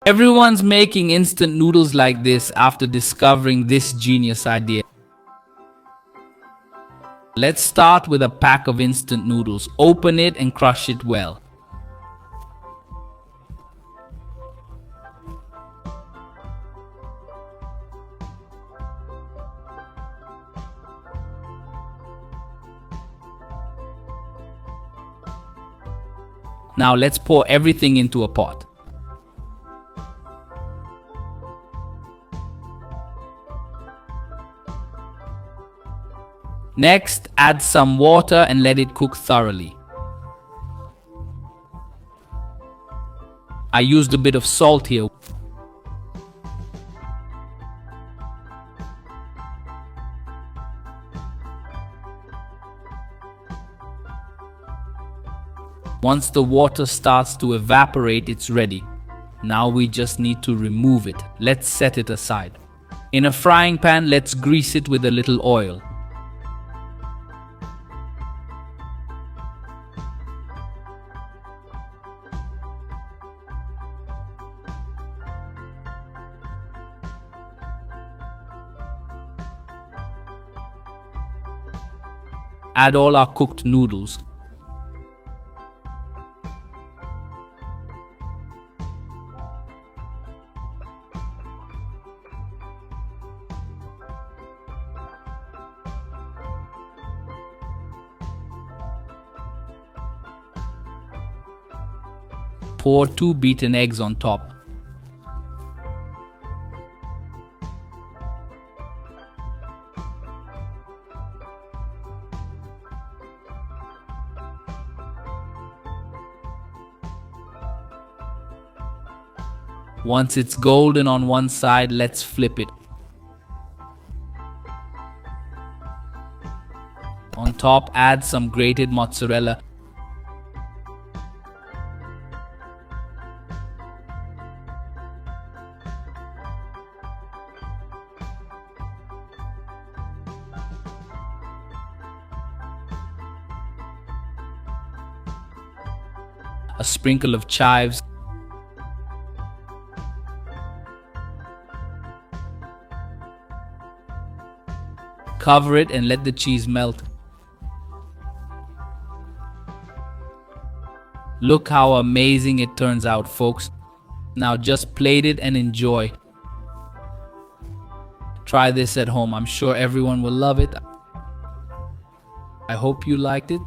Everyone's making instant noodles like this after discovering this genius idea. Let's start with a pack of instant noodles. Open it and crush it well. Now let's pour everything into a pot. Next, add some water and let it cook thoroughly. I used a bit of salt here. Once the water starts to evaporate, it's ready. Now we just need to remove it. Let's set it aside. In a frying pan, let's grease it with a little oil. Add all our cooked noodles. Pour 2 beaten eggs on top. Once it's golden on one side, let's flip it. On top, add some grated mozzarella. A sprinkle of chives. Cover it and let the cheese melt. Look how amazing it turns out, folks. Now just plate it and enjoy. Try this at home. I'm sure everyone will love it. I hope you liked it.